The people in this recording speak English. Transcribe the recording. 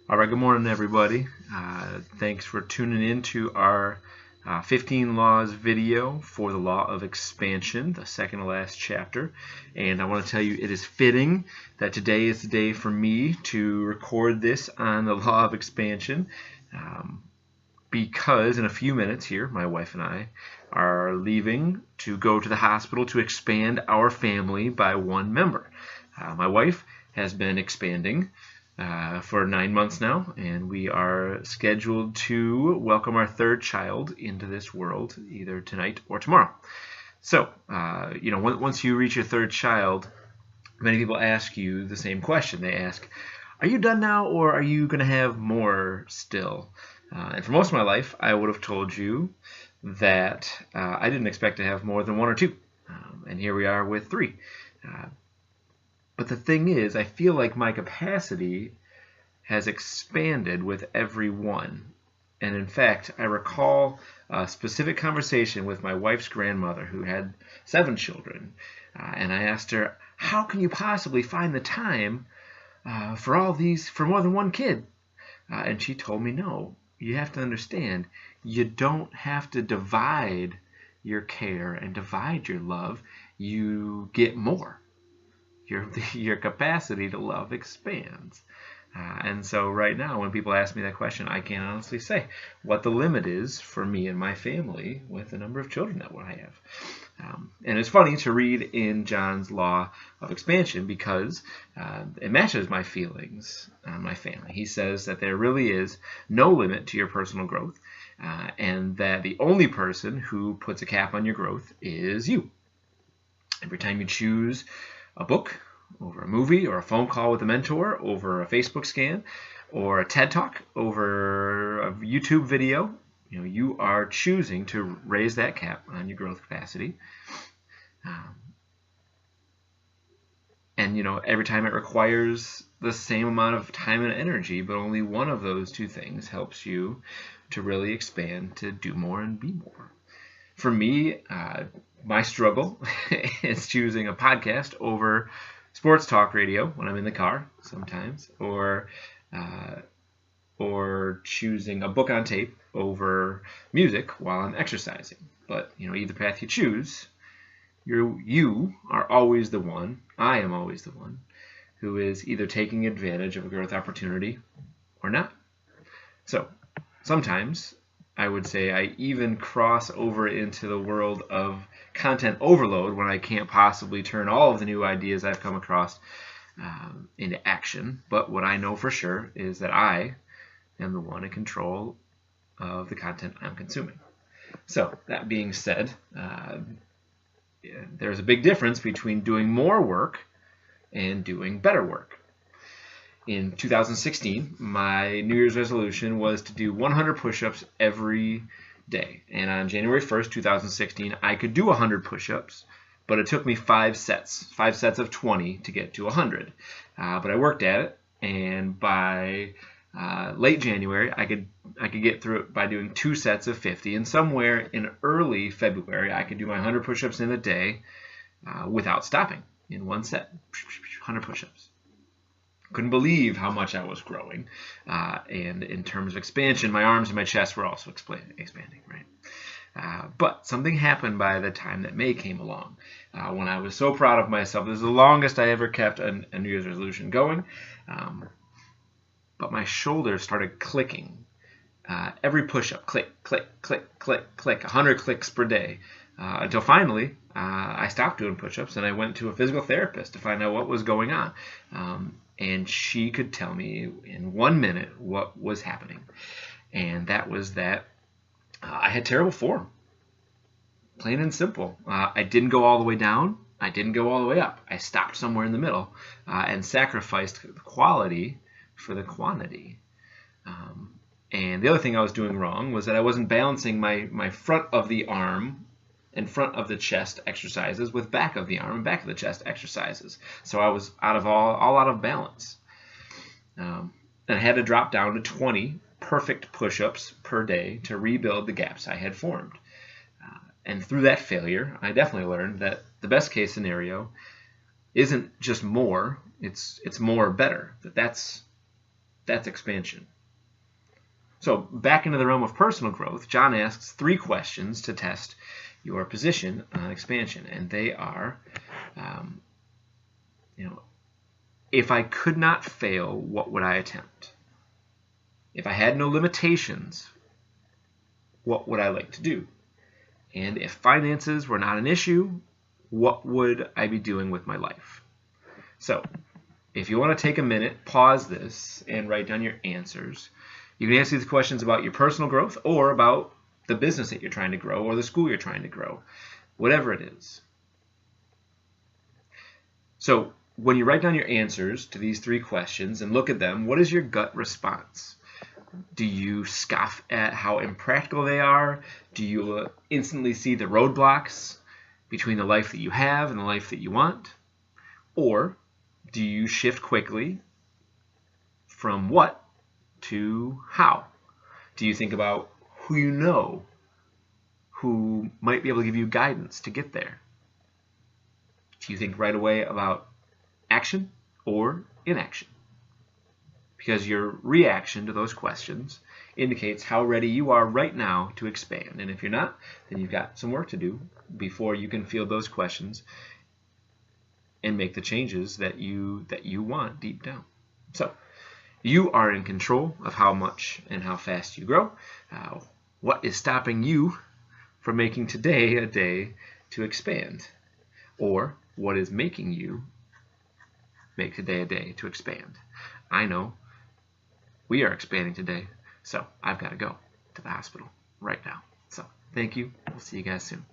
All right, good morning, everybody. Thanks for tuning in to our 15 Laws video for the Law of Expansion, the second to last chapter. And I want to tell you it is fitting that today is the day for me to record this on the Law of Expansion because in a few minutes here, my wife and I are leaving to go to the hospital to expand our family by one member. My wife has been expanding for 9 months now, and we are scheduled to welcome our third child into this world either tonight or tomorrow. So, once you reach your third child, many people ask you the same question. They ask, are you done now, or are you going to have more still? And for most of my life, I would have told you that I didn't expect to have more than one or two. And here we are with three. But the thing is, I feel like my capacity has expanded with every one. And in fact, I recall a specific conversation with my wife's grandmother who had 7 children. And I asked her, how can you possibly find the time for more than one kid? And she told me, no, you have to understand, you don't have to divide your care and divide your love. You get more. Your capacity to love expands. And so right now, when people ask me that question, I can't honestly say what the limit is for me and my family with the number of children that I have. And it's funny to read in John's Law of Expansion because it matches my feelings on my family. He says that there really is no limit to your personal growth, and that the only person who puts a cap on your growth is you. Every time you choose a book over a movie or a phone call with a mentor over a Facebook scan or a TED Talk over a YouTube video, you are choosing to raise that cap on your growth capacity. And every time it requires the same amount of time and energy, but only one of those two things helps you to really expand, to do more and be more. For me, my struggle is choosing a podcast over sports talk radio when I'm in the car sometimes, or choosing a book on tape over music while I'm exercising. But either path you choose, you are always the one, I am always the one, who is either taking advantage of a growth opportunity or not. So sometimes I would say I even cross over into the world of content overload when I can't possibly turn all of the new ideas I've come across into action. But what I know for sure is that I am the one in control of the content I'm consuming. So that being said, there's a big difference between doing more work and doing better work. In 2016, my New Year's resolution was to do 100 push-ups every day. And on January 1st, 2016, I could do 100 push-ups, but it took me 5 sets of 20 to get to 100. But I worked at it, and by late January, I could get through it by doing 2 sets of 50. And somewhere in early February, I could do my 100 push-ups in a day without stopping in one set. 100 push-ups. Couldn't believe how much I was growing, and in terms of expansion, my arms and my chest were also expanding, right? But something happened by the time that May came along, when I was so proud of myself. This is the longest I ever kept a New Year's resolution going, but my shoulders started clicking. Every push-up, click, click, click, click, click, 100 clicks per day, until finally I stopped doing push-ups and I went to a physical therapist to find out what was going on. And she could tell me in 1 minute what was happening. And that was that I had terrible form. Plain and simple. I didn't go all the way down. I didn't go all the way up. I stopped somewhere in the middle and sacrificed the quality for the quantity. And the other thing I was doing wrong was that I wasn't balancing my front of the arm and front of the chest exercises with back of the arm and back of the chest exercises. So I was all out of balance. And I had to drop down to 20 perfect push-ups per day to rebuild the gaps I had formed. And through that failure, I definitely learned that the best case scenario isn't just more, it's more better. That's That's expansion. So back into the realm of personal growth, John asks 3 questions to test your position on expansion, and they are, if I could not fail, what would I attempt? If I had no limitations, what would I like to do? And if finances were not an issue, what would I be doing with my life? So if you want to take a minute, pause this and write down your answers. You can answer these questions about your personal growth or about the business that you're trying to grow or the school you're trying to grow, whatever it is. So when you write down your answers to these 3 questions and look at them, what is your gut response? Do you scoff at how impractical they are? Do you instantly see the roadblocks between the life that you have and the life that you want? Or do you shift quickly from what to how? Do you think about who you know who might be able to give you guidance to get there? Do you think right away about action or inaction? Because your reaction to those questions indicates how ready you are right now to expand. And if you're not, then you've got some work to do before you can field those questions and make the changes that you want deep down. So you are in control of how much and how fast you grow. What is stopping you from making today a day to expand? Or what is making you make today a day to expand? I know we are expanding today, so I've got to go to the hospital right now. So thank you. We'll see you guys soon.